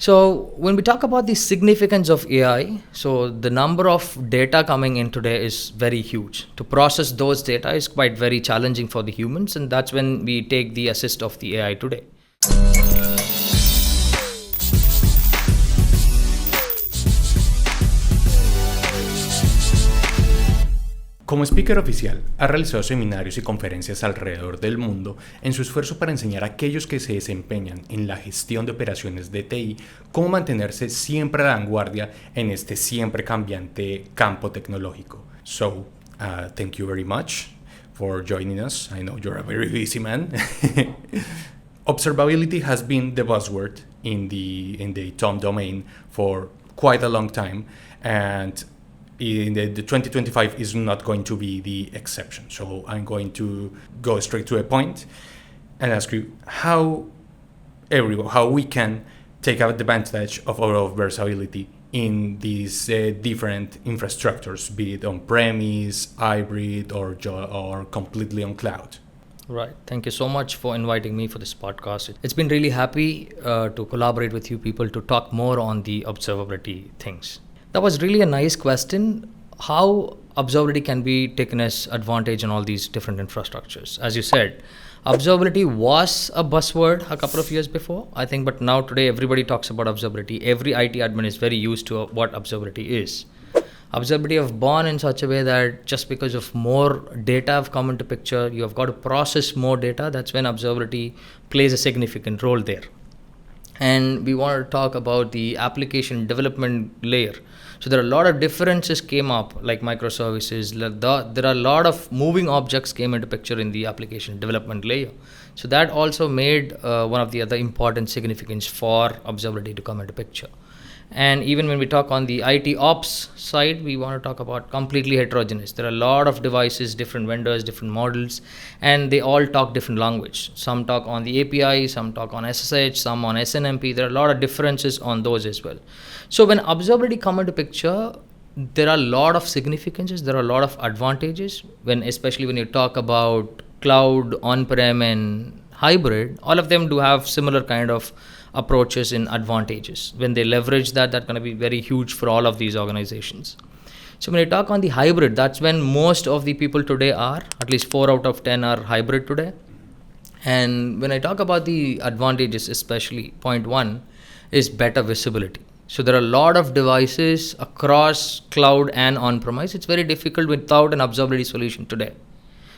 So when we talk about the significance of AI, so the number of data coming in today is very huge. To process those data is quite very challenging for the humans, and that's when we take the assist of the AI today. Como speaker oficial, ha realizado seminarios y conferencias alrededor del mundo en su esfuerzo para enseñar a aquellos que se desempeñan en la gestión de operaciones de TI cómo mantenerse siempre a la vanguardia en este siempre cambiante campo tecnológico. So, thank you very much for joining us. I know you're a very busy man. Observability has been the buzzword in the ITOM domain for quite a long time, and in the 2025 is not going to be the exception. So I'm going to go straight to a point and ask you how we can take advantage of our observability in these different infrastructures, be it on-premise, hybrid, or completely on cloud. Right. Thank you so much for inviting me for this podcast. It's been really happy to collaborate with you people to talk more on the observability things. That was really a nice question. How observability can be taken as advantage in all these different infrastructures. As you said, observability was a buzzword a couple of years before, I think, but now today everybody talks about observability. Every IT admin is very used to what observability is. Observability have born in such a way that just because of more data have come into picture, you have got to process more data. That's when observability plays a significant role there. And we want to talk about the application development layer. So there are a lot of differences came up, like microservices. There are a lot of moving objects came into picture in the application development layer. So that also made one of the other important significance for observability to come into picture. And even when we talk on the IT ops side, we want to talk about completely heterogeneous. There are a lot of devices, different vendors, different models, and they all talk different language. Some talk on the API, some talk on SSH, some on SNMP. There are a lot of differences on those as well. So when observability come into picture, there are a lot of significances, there are a lot of advantages, especially when you talk about cloud, on-prem, and hybrid. All of them do have similar kind of approaches and advantages. When they leverage that's going to be very huge for all of these organizations. So when I talk on the hybrid, that's when most of the people today are, at least 4 out of 10 are hybrid today. And when I talk about the advantages, especially point 1 is better visibility. So there are a lot of devices across cloud and on-premise. It's very difficult without an observability solution today.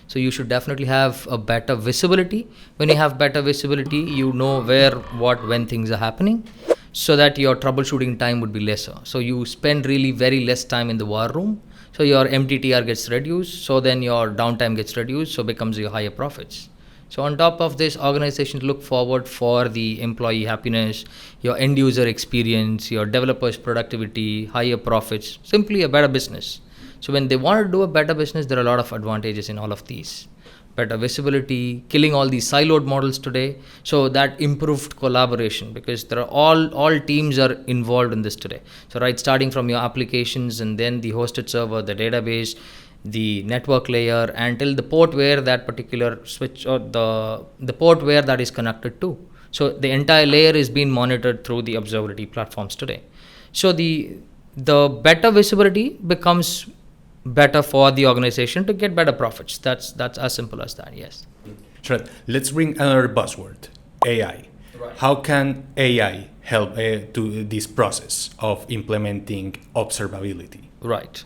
So you should definitely have a better visibility. When you have better visibility, you know where, what, when things are happening, so that your troubleshooting time would be lesser. So you spend really very less time in the war room. So your MTTR gets reduced. So then your downtime gets reduced. So becomes your higher profits. So on top of this, organizations look forward for the employee happiness, your end user experience, your developers' productivity, higher profits, simply a better business. So when they want to do a better business, there are a lot of advantages in all of these. Better visibility, killing all these siloed models today. So that improved collaboration, because there are all teams are involved in this today. So right, starting from your applications and then the hosted server, the database, the network layer, until the port where that particular switch or the port where that is connected to. So the entire layer is being monitored through the observability platforms today. So the better visibility becomes better for the organization to get better profits. That's as simple as that. Yes. Sharath, let's bring another buzzword, AI. Right. How can AI help to this process of implementing observability? Right.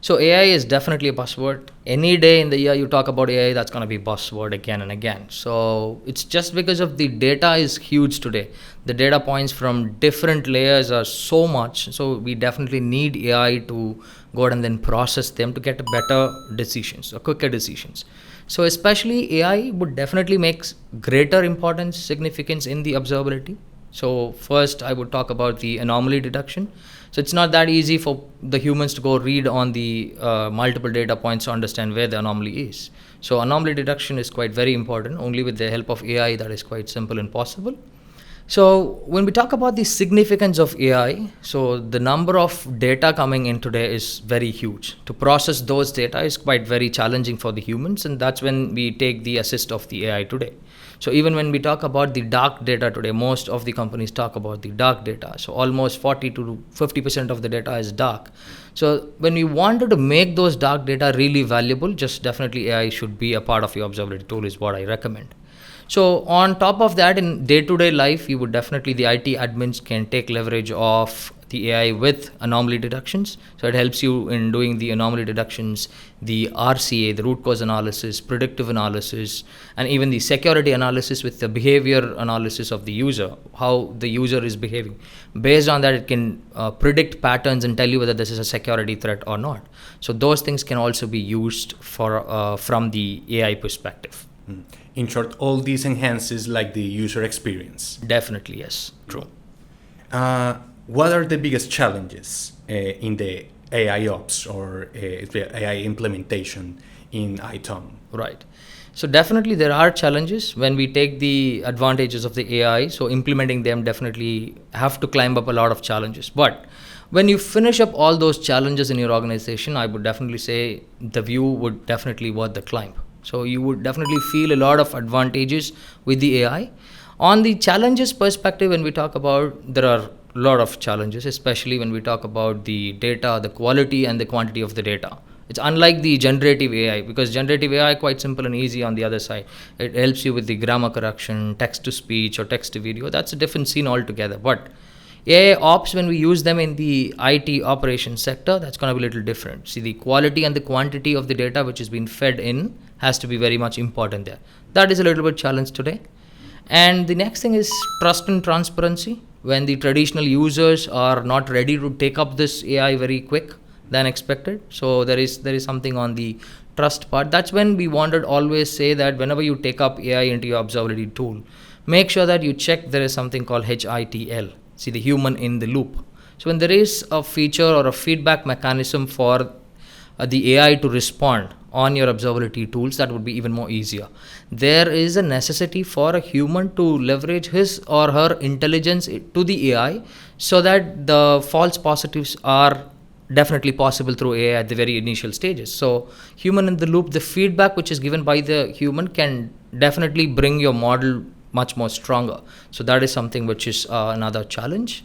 So AI is definitely a buzzword. Any day in the year you talk about AI, that's going to be buzzword again and again. So it's just because of the data is huge today. The data points from different layers are so much. So we definitely need AI to go ahead and then process them to get better decisions or quicker decisions. So especially AI would definitely make greater importance, significance in the observability. So first I would talk about the anomaly detection. So it's not that easy for the humans to go read on the multiple data points to understand where the anomaly is. So anomaly detection is quite very important. Only with the help of AI that is quite simple and possible. So when we talk about the significance of AI, so the number of data coming in today is very huge. To process those data is quite very challenging for the humans, and that's when we take the assist of the AI today. So even when we talk about the dark data today, most of the companies talk about the dark data. So almost 40 to 50% of the data is dark. So when we wanted to make those dark data really valuable, just definitely AI should be a part of your observability tool is what I recommend. So on top of that, in day-to-day life, you would definitely, the IT admins can take leverage of the AI with anomaly detections. So it helps you in doing the anomaly detections, the RCA, the root cause analysis, predictive analysis, and even the security analysis with the behavior analysis of the user, how the user is behaving. Based on that, it can predict patterns and tell you whether this is a security threat or not. So those things can also be used for from the AI perspective. In short, all this enhances like the user experience. Definitely, yes. True. What are the biggest challenges in the AI ops or the AI implementation in ITOM? Right. So definitely there are challenges when we take the advantages of the AI. So implementing them definitely have to climb up a lot of challenges. But when you finish up all those challenges in your organization, I would definitely say the view would definitely worth the climb. So you would definitely feel a lot of advantages with the AI. On the challenges perspective, when we talk about, there are a lot of challenges, especially when we talk about the data, the quality and the quantity of the data. It's unlike the generative AI, because generative AI quite simple and easy on the other side. It helps you with the grammar correction, text to speech or text to video. That's a different scene altogether. But AI ops, when we use them in the IT operations sector, that's going to be a little different. See, the quality and the quantity of the data which is being fed in has to be very much important there. That is a little bit challenged today. And the next thing is trust and transparency. When the traditional users are not ready to take up this AI very quick than expected. So there is something on the trust part. That's when we wanted to always say that whenever you take up AI into your observability tool, make sure that you check there is something called HITL. See, the human in the loop. So when there is a feature or a feedback mechanism for the AI to respond on your observability tools, that would be even more easier. There is a necessity for a human to leverage his or her intelligence to the AI so that the false positives are definitely possible through AI at the very initial stages. So human in the loop, the feedback which is given by the human can definitely bring your model much more stronger. So that is something which is another challenge.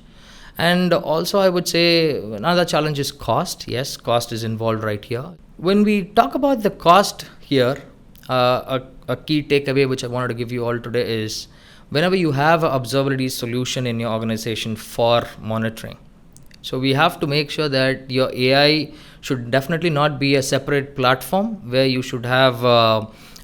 And also I would say another challenge is cost. Yes, cost is involved right here. When we talk about the cost here, a key takeaway which I wanted to give you all today is whenever you have an observability solution in your organization for monitoring, so we have to make sure that your AI should definitely not be a separate platform where you should have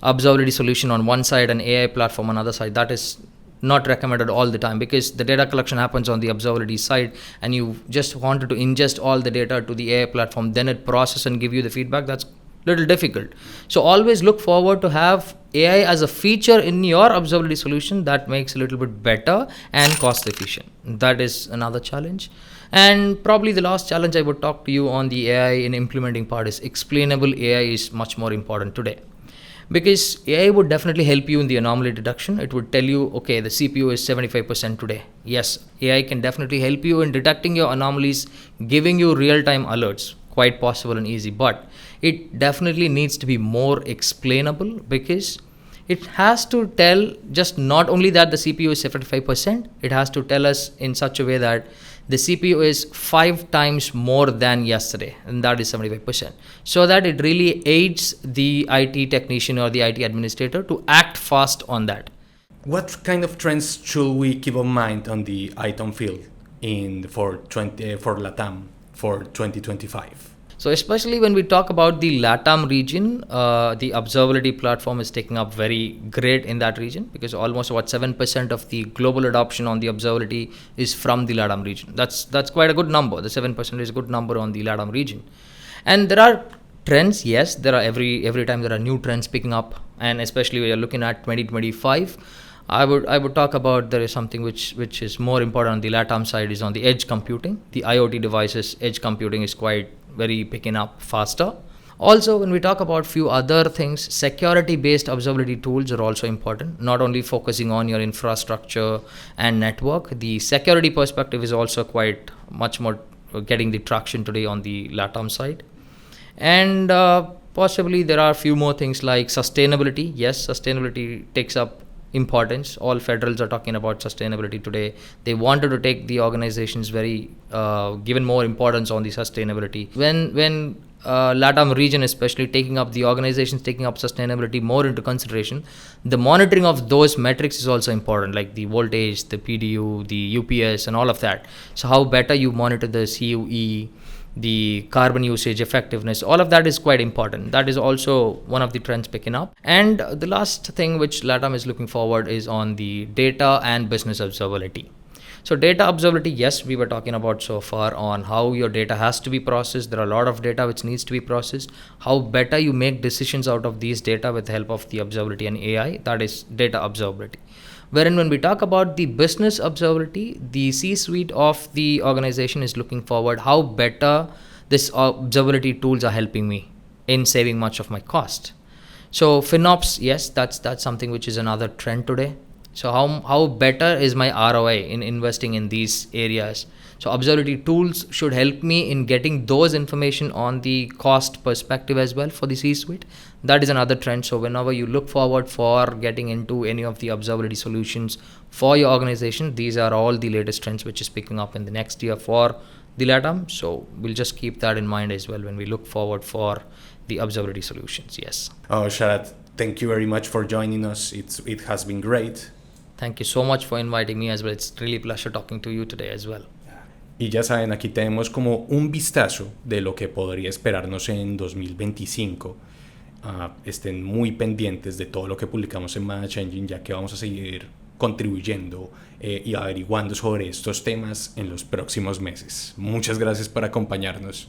observability solution on one side and AI platform on the other side. That is not recommended all the time, because the data collection happens on the observability side and you just wanted to ingest all the data to the AI platform, then it process and give you the feedback. That's little difficult. So always look forward to have AI as a feature in your observability solution that makes a little bit better and cost efficient. That is another challenge. And probably the last challenge I would talk to you on the AI in implementing part is explainable AI is much more important today. Because AI would definitely help you in the anomaly detection. It would tell you, okay, the CPU is 75% today. Yes, AI can definitely help you in detecting your anomalies, giving you real-time alerts. Quite possible and easy, but it definitely needs to be more explainable, because it has to tell just not only that the CPU is 75%, it has to tell us in such a way that the CPU is 5 times more than yesterday, and that is 75%. So that it really aids the IT technician or the IT administrator to act fast on that. What kind of trends should we keep in mind on the ITOM field for LATAM for 2025? So especially when we talk about the LATAM region, the observability platform is taking up very great in that region, because almost about 7% of the global adoption on the observability is from the LATAM region. That's quite a good number. The 7% is a good number on the LATAM region. And there are trends, yes, there are every time there are new trends picking up, and especially when you're looking at 2025, I would talk about there is something which is more important on the LATAM side is on the edge computing. The IoT devices, edge computing is quite very picking up faster. Also, when we talk about few other things, security-based observability tools are also important, not only focusing on your infrastructure and network. The security perspective is also quite much more getting the traction today on the LATAM side. And possibly there are a few more things like sustainability. Yes, sustainability takes up importance. All federals are talking about sustainability today. They wanted to take the organizations very given more importance on the sustainability. When LATAM region especially the organizations taking up sustainability more into consideration, the monitoring of those metrics is also important, like the voltage, the PDU, the UPS, and all of that. So how better you monitor the CUE, the carbon usage effectiveness, all of that is quite important. That is also one of the trends picking up. And the last thing which LATAM is looking forward is on the data and business observability. So data observability, yes, we were talking about so far on how your data has to be processed. There are a lot of data which needs to be processed. How better you make decisions out of these data with the help of the observability and AI, that is data observability. Wherein when we talk about the business observability, the C-suite of the organization is looking forward how better this observability tools are helping me in saving much of my cost. So FinOps, yes, that's something which is another trend today. So how better is my ROI in investing in these areas? So observability tools should help me in getting those information on the cost perspective as well for the C-suite. That is another trend. So whenever you look forward for getting into any of the observability solutions for your organization, these are all the latest trends which is picking up in the next year for the LATAM. So we'll just keep that in mind as well when we look forward for the observability solutions. Yes. Sharath, thank you very much for joining us. It has been great. Thank you so much for inviting me as well. It's really a pleasure talking to you today as well. Y ya saben, aquí tenemos como un vistazo de lo que podría esperarnos en 2025. Estén muy pendientes de todo lo que publicamos en ManageEngine, ya que vamos a seguir contribuyendo y averiguando sobre estos temas en los próximos meses. Muchas gracias por acompañarnos.